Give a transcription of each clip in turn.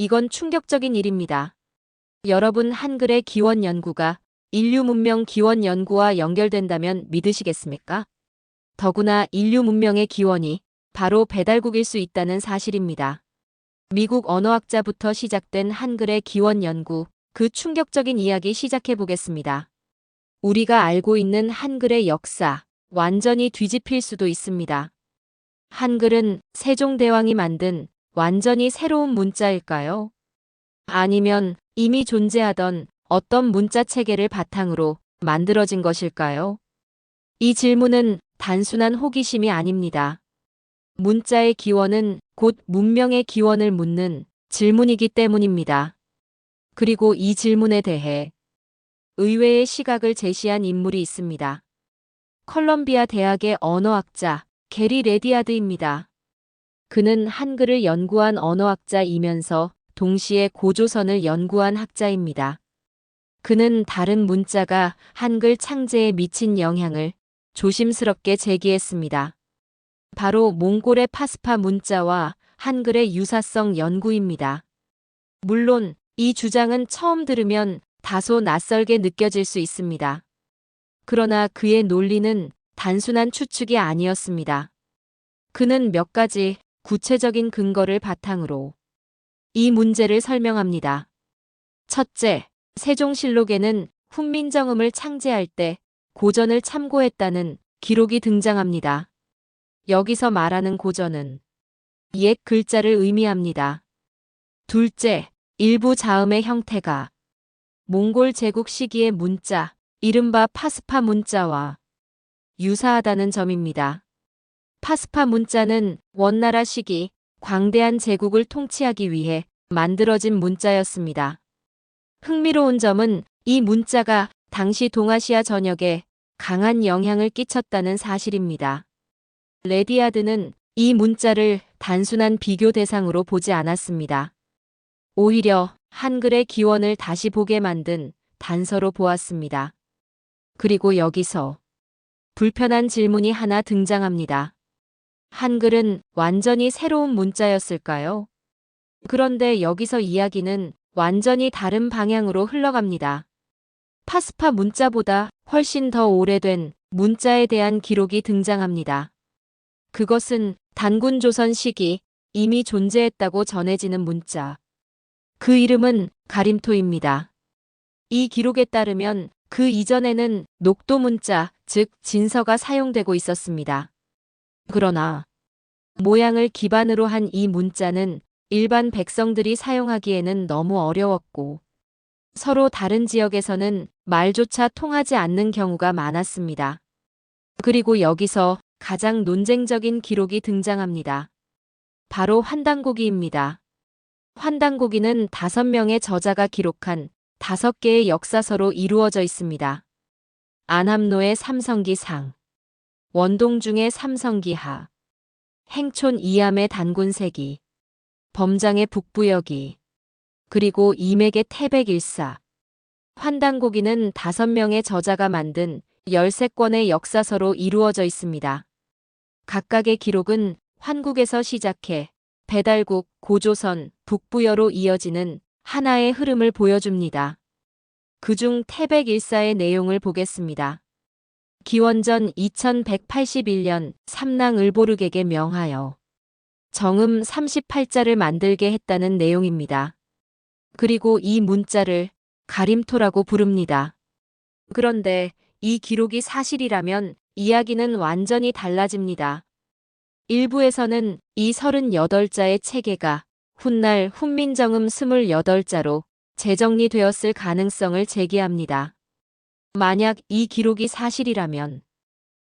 이건 충격적인 일입니다. 여러분, 한글의 기원 연구가 인류 문명 기원 연구와 연결된다면 믿으시겠습니까? 더구나 인류 문명의 기원이 바로 배달국일 수 있다는 사실입니다. 미국 언어학자부터 시작된 한글의 기원 연구, 그 충격적인 이야기 시작해 보겠습니다. 우리가 알고 있는 한글의 역사, 완전히 뒤집힐 수도 있습니다. 한글은 세종대왕이 만든 완전히 새로운 문자일까요? 아니면 이미 존재하던 어떤 문자 체계를 바탕으로 만들어진 것일까요? 이 질문은 단순한 호기심이 아닙니다. 문자의 기원은 곧 문명의 기원을 묻는 질문이기 때문입니다. 그리고 이 질문에 대해 의외의 시각을 제시한 인물이 있습니다. 컬럼비아 대학의 언어학자 게리 레디아드입니다. 그는 한글을 연구한 언어학자이면서 동시에 고조선을 연구한 학자입니다. 그는 다른 문자가 한글 창제에 미친 영향을 조심스럽게 제기했습니다. 바로 몽골의 파스파 문자와 한글의 유사성 연구입니다. 물론 이 주장은 처음 들으면 다소 낯설게 느껴질 수 있습니다. 그러나 그의 논리는 단순한 추측이 아니었습니다. 그는 몇 가지 구체적인 근거를 바탕으로 이 문제를 설명합니다. 첫째, 세종실록에는 훈민정음을 창제할 때 고전을 참고했다는 기록이 등장합니다. 여기서 말하는 고전은 옛 글자를 의미합니다. 둘째, 일부 자음의 형태가 몽골 제국 시기의 문자, 이른바 파스파 문자와 유사하다는 점입니다. 파스파 문자는 원나라 시기 광대한 제국을 통치하기 위해 만들어진 문자였습니다. 흥미로운 점은 이 문자가 당시 동아시아 전역에 강한 영향을 끼쳤다는 사실입니다. 레디아드는 이 문자를 단순한 비교 대상으로 보지 않았습니다. 오히려 한글의 기원을 다시 보게 만든 단서로 보았습니다. 그리고 여기서 불편한 질문이 하나 등장합니다. 한글은 완전히 새로운 문자였을까요? 그런데 여기서 이야기는 완전히 다른 방향으로 흘러갑니다. 파스파 문자보다 훨씬 더 오래된 문자에 대한 기록이 등장합니다. 그것은 단군 조선 시기 이미 존재했다고 전해지는 문자. 그 이름은 가림토입니다. 이 기록에 따르면 그 이전에는 녹도 문자, 즉 진서가 사용되고 있었습니다. 그러나 모양을 기반으로 한 이 문자는 일반 백성들이 사용하기에는 너무 어려웠고 서로 다른 지역에서는 말조차 통하지 않는 경우가 많았습니다. 그리고 여기서 가장 논쟁적인 기록이 등장합니다. 바로 환단고기입니다. 환단고기는 5명의 저자가 기록한 5개의 역사서로 이루어져 있습니다. 안함노의 삼성기상, 원동중의 삼성기하, 행촌 이암의 단군세기, 범장의 북부여기, 그리고 이맥의 태백일사. 환단고기는 5명의 저자가 만든 13권의 역사서로 이루어져 있습니다. 각각의 기록은 환국에서 시작해 배달국, 고조선, 북부여로 이어지는 하나의 흐름을 보여줍니다. 그중 태백일사의 내용을 보겠습니다. 기원전 2181년 삼랑을보르객에 명하여 정음 38자를 만들게 했다는 내용입니다. 그리고 이 문자를 가림토라고 부릅니다. 그런데 이 기록이 사실이라면 이야기는 완전히 달라집니다. 일부에서는 이 38자의 체계가 훗날 훈민정음 28자로 재정리되었을 가능성을 제기합니다. 만약 이 기록이 사실이라면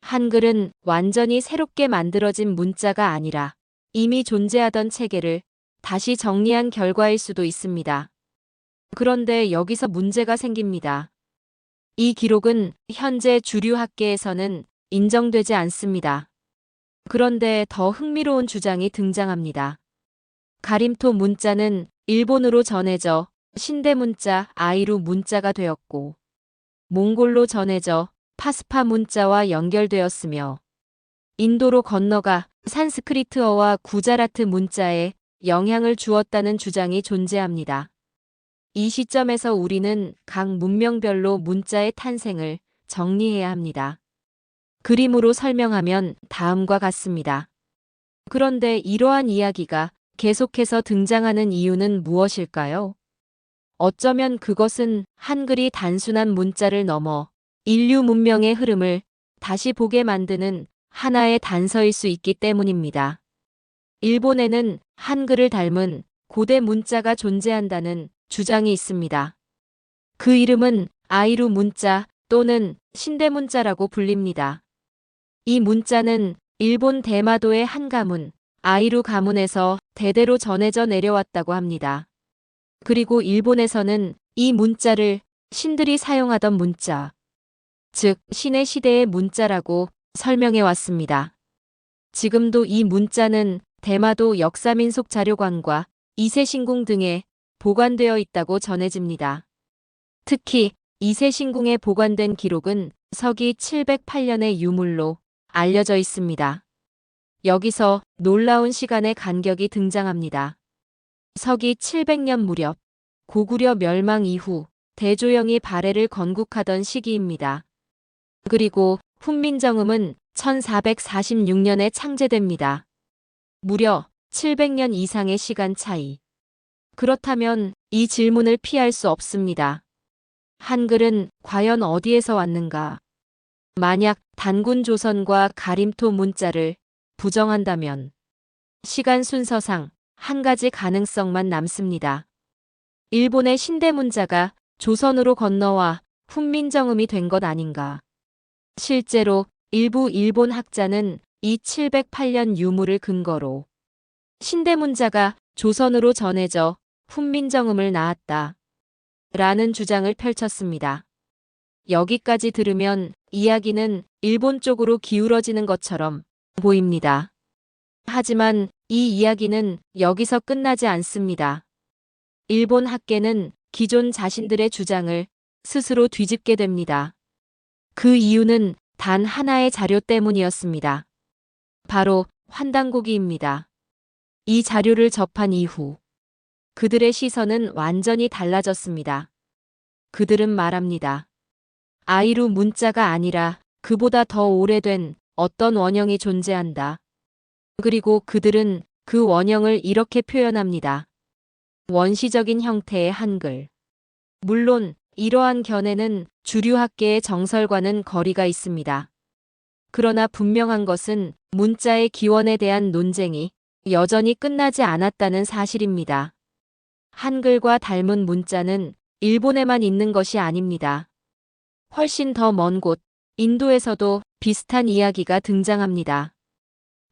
한글은 완전히 새롭게 만들어진 문자가 아니라 이미 존재하던 체계를 다시 정리한 결과일 수도 있습니다. 그런데 여기서 문제가 생깁니다. 이 기록은 현재 주류 학계에서는 인정되지 않습니다. 그런데 더 흥미로운 주장이 등장합니다. 가림토 문자는 일본으로 전해져 신대 문자 아이루 문자가 되었고 몽골로 전해져 파스파 문자와 연결되었으며 인도로 건너가 산스크리트어와 구자라트 문자에 영향을 주었다는 주장이 존재합니다. 이 시점에서 우리는 각 문명별로 문자의 탄생을 정리해야 합니다. 그림으로 설명하면 다음과 같습니다. 그런데 이러한 이야기가 계속해서 등장하는 이유는 무엇일까요? 어쩌면 그것은 한글이 단순한 문자를 넘어 인류 문명의 흐름을 다시 보게 만드는 하나의 단서일 수 있기 때문입니다. 일본에는 한글을 닮은 고대 문자가 존재한다는 주장이 있습니다. 그 이름은 아이루 문자 또는 신대 문자라고 불립니다. 이 문자는 일본 대마도의 한 가문, 아이루 가문에서 대대로 전해져 내려왔다고 합니다. 그리고 일본에서는 이 문자를 신들이 사용하던 문자, 즉 신의 시대의 문자라고 설명해 왔습니다. 지금도 이 문자는 대마도 역사민속 자료관과 이세신궁 등에 보관되어 있다고 전해집니다. 특히 이세신궁에 보관된 기록은 서기 708년의 유물로 알려져 있습니다. 여기서 놀라운 시간의 간격이 등장합니다. 서기 700년 무렵, 고구려 멸망 이후 대조영이 발해를 건국하던 시기입니다. 그리고 훈민정음은 1446년에 창제됩니다. 무려 700년 이상의 시간 차이. 그렇다면 이 질문을 피할 수 없습니다. 한글은 과연 어디에서 왔는가? 만약 단군 조선과 가림토 문자를 부정한다면 시간 순서상 한 가지 가능성만 남습니다. 일본의 신대 문자가 조선으로 건너와 훈민정음이 된 것 아닌가? 실제로 일부 일본 학자는 이 708년 유물을 근거로 신대 문자가 조선으로 전해져 훈민정음을 낳았다 라는 주장을 펼쳤습니다. 여기까지 들으면 이야기는 일본 쪽으로 기울어지는 것처럼 보입니다. 하지만 이 이야기는 여기서 끝나지 않습니다. 일본 학계는 기존 자신들의 주장을 스스로 뒤집게 됩니다. 그 이유는 단 하나의 자료 때문이었습니다. 바로 환단고기입니다. 이 자료를 접한 이후 그들의 시선은 완전히 달라졌습니다. 그들은 말합니다. 아이루 문자가 아니라 그보다 더 오래된 어떤 원형이 존재한다. 그리고 그들은 그 원형을 이렇게 표현합니다. 원시적인 형태의 한글. 물론 이러한 견해는 주류 학계의 정설과는 거리가 있습니다. 그러나 분명한 것은 문자의 기원에 대한 논쟁이 여전히 끝나지 않았다는 사실입니다. 한글과 닮은 문자는 일본에만 있는 것이 아닙니다. 훨씬 더 먼 곳, 인도에서도 비슷한 이야기가 등장합니다.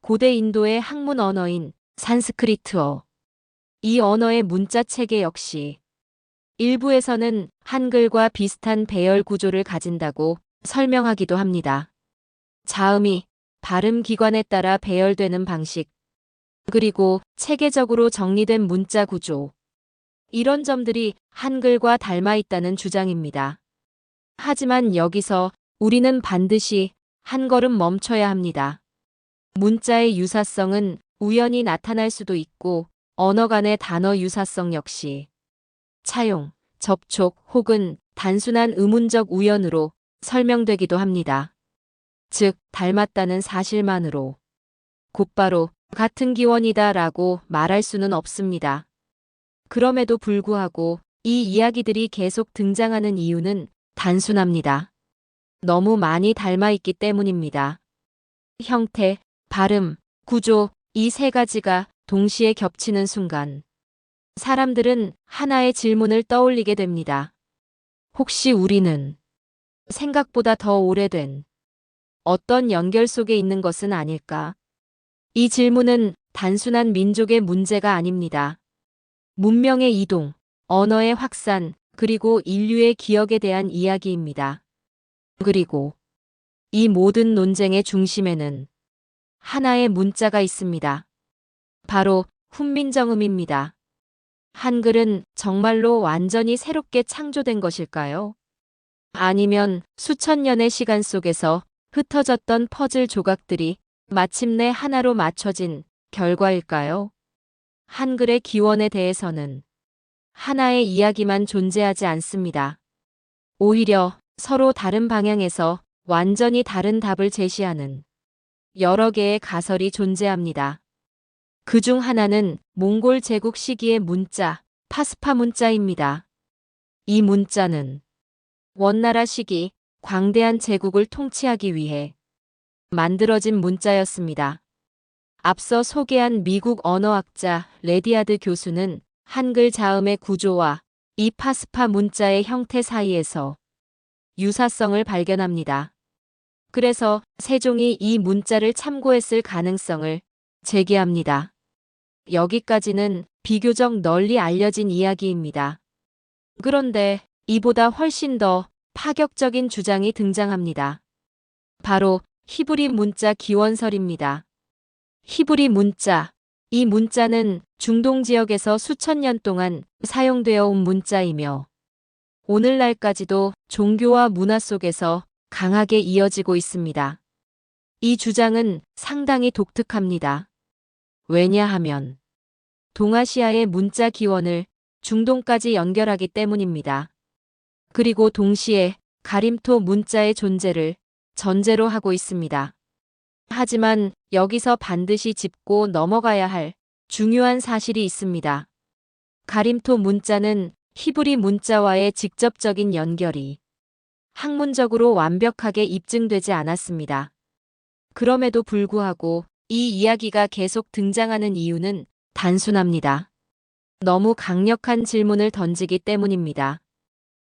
고대 인도의 학문 언어인 산스크리트어. 이 언어의 문자 체계 역시 일부에서는 한글과 비슷한 배열 구조를 가진다고 설명하기도 합니다. 자음이 발음 기관에 따라 배열되는 방식, 그리고 체계적으로 정리된 문자 구조. 이런 점들이 한글과 닮아 있다는 주장입니다. 하지만 여기서 우리는 반드시 한 걸음 멈춰야 합니다. 문자의 유사성은 우연히 나타날 수도 있고 언어 간의 단어 유사성 역시 차용, 접촉 혹은 단순한 의문적 우연으로 설명되기도 합니다. 즉, 닮았다는 사실만으로 곧바로 같은 기원이다라고 말할 수는 없습니다. 그럼에도 불구하고 이 이야기들이 계속 등장하는 이유는 단순합니다. 너무 많이 닮아 있기 때문입니다. 형태, 발음, 구조, 이 세 가지가 동시에 겹치는 순간 사람들은 하나의 질문을 떠올리게 됩니다. 혹시 우리는 생각보다 더 오래된 어떤 연결 속에 있는 것은 아닐까? 이 질문은 단순한 민족의 문제가 아닙니다. 문명의 이동, 언어의 확산, 그리고 인류의 기억에 대한 이야기입니다. 그리고 이 모든 논쟁의 중심에는 하나의 문자가 있습니다. 바로 훈민정음입니다. 한글은 정말로 완전히 새롭게 창조된 것일까요? 아니면 수천 년의 시간 속에서 흩어졌던 퍼즐 조각들이 마침내 하나로 맞춰진 결과일까요? 한글의 기원에 대해서는 하나의 이야기만 존재하지 않습니다. 오히려 서로 다른 방향에서 완전히 다른 답을 제시하는 여러 개의 가설이 존재합니다. 그중 하나는 몽골 제국 시기의 문자, 파스파 문자입니다. 이 문자는 원나라 시기 광대한 제국을 통치하기 위해 만들어진 문자였습니다. 앞서 소개한 미국 언어학자 레디아드 교수는 한글 자음의 구조와 이 파스파 문자의 형태 사이에서 유사성을 발견합니다. 그래서 세종이 이 문자를 참고했을 가능성을 제기합니다. 여기까지는 비교적 널리 알려진 이야기입니다. 그런데 이보다 훨씬 더 파격적인 주장이 등장합니다. 바로 히브리 문자 기원설입니다. 히브리 문자. 이 문자는 중동 지역에서 수천 년 동안 사용되어 온 문자이며 오늘날까지도 종교와 문화 속에서 강하게 이어지고 있습니다. 이 주장은 상당히 독특합니다. 왜냐하면 동아시아의 문자 기원을 중동까지 연결하기 때문입니다. 그리고 동시에 가림토 문자의 존재를 전제로 하고 있습니다. 하지만 여기서 반드시 짚고 넘어가야 할 중요한 사실이 있습니다. 가림토 문자는 히브리 문자와의 직접적인 연결이 학문적으로 완벽하게 입증되지 않았습니다. 그럼에도 불구하고 이 이야기가 계속 등장하는 이유는 단순합니다. 너무 강력한 질문을 던지기 때문입니다.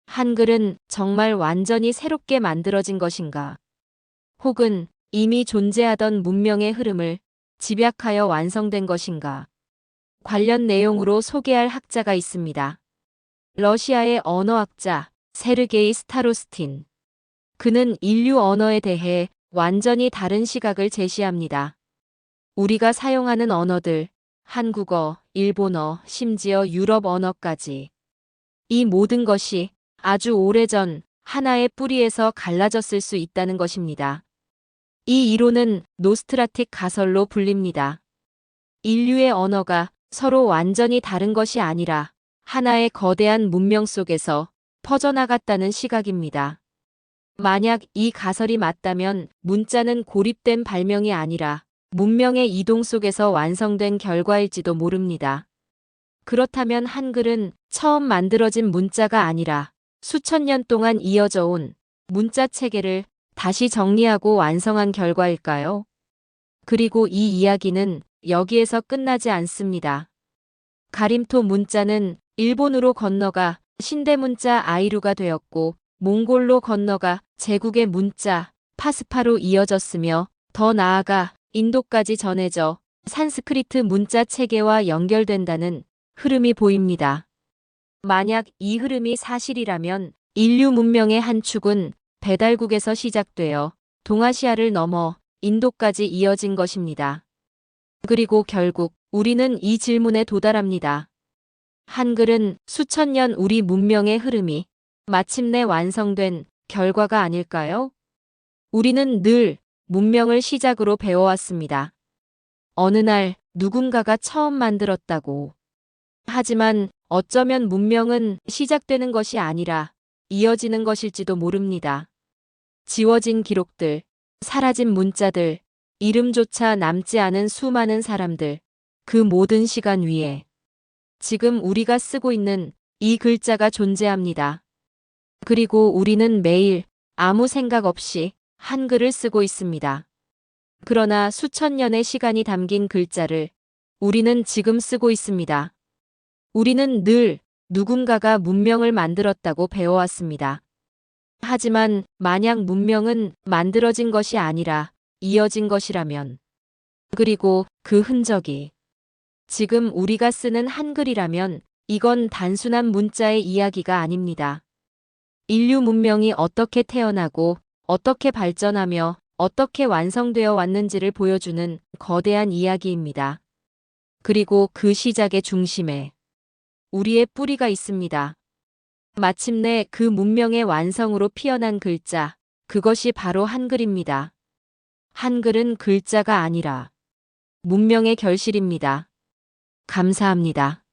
한글은 정말 완전히 새롭게 만들어진 것인가? 혹은 이미 존재하던 문명의 흐름을 집약하여 완성된 것인가? 관련 내용으로 소개할 학자가 있습니다. 러시아의 언어학자 세르게이 스타로스틴. 그는 인류 언어에 대해 완전히 다른 시각을 제시합니다. 우리가 사용하는 언어들, 한국어, 일본어, 심지어 유럽 언어까지. 이 모든 것이 아주 오래전 하나의 뿌리에서 갈라졌을 수 있다는 것입니다. 이 이론은 노스트라틱 가설로 불립니다. 인류의 언어가 서로 완전히 다른 것이 아니라 하나의 거대한 문명 속에서 퍼져나갔다는 시각입니다. 만약 이 가설이 맞다면 문자는 고립된 발명이 아니라 문명의 이동 속에서 완성된 결과일지도 모릅니다. 그렇다면 한글은 처음 만들어진 문자가 아니라 수천 년 동안 이어져 온 문자 체계를 다시 정리하고 완성한 결과일까요? 그리고 이 이야기는 여기에서 끝나지 않습니다. 가림토 문자는 일본으로 건너가 신대문자 아이루가 되었고 몽골로 건너가 제국의 문자 파스파로 이어졌으며 더 나아가 인도까지 전해져 산스크리트 문자 체계와 연결된다는 흐름이 보입니다. 만약 이 흐름이 사실이라면 인류 문명의 한 축은 배달국에서 시작되어 동아시아를 넘어 인도까지 이어진 것입니다. 그리고 결국 우리는 이 질문에 도달합니다. 한글은 수천 년 우리 문명의 흐름이 마침내 완성된 결과가 아닐까요? 우리는 늘 문명을 시작으로 배워왔습니다. 어느 날 누군가가 처음 만들었다고. 하지만 어쩌면 문명은 시작되는 것이 아니라 이어지는 것일지도 모릅니다. 지워진 기록들, 사라진 문자들, 이름조차 남지 않은 수많은 사람들, 그 모든 시간 위에 지금 우리가 쓰고 있는 이 글자가 존재합니다. 그리고 우리는 매일 아무 생각 없이 한글을 쓰고 있습니다. 그러나 수천 년의 시간이 담긴 글자를 우리는 지금 쓰고 있습니다. 우리는 늘 누군가가 문명을 만들었다고 배워왔습니다. 하지만 만약 문명은 만들어진 것이 아니라 이어진 것이라면, 그리고 그 흔적이 지금 우리가 쓰는 한글이라면 이건 단순한 문자의 이야기가 아닙니다. 인류 문명이 어떻게 태어나고 어떻게 발전하며 어떻게 완성되어 왔는지를 보여주는 거대한 이야기입니다. 그리고 그 시작의 중심에 우리의 뿌리가 있습니다. 마침내 그 문명의 완성으로 피어난 글자, 그것이 바로 한글입니다. 한글은 글자가 아니라 문명의 결실입니다. 감사합니다.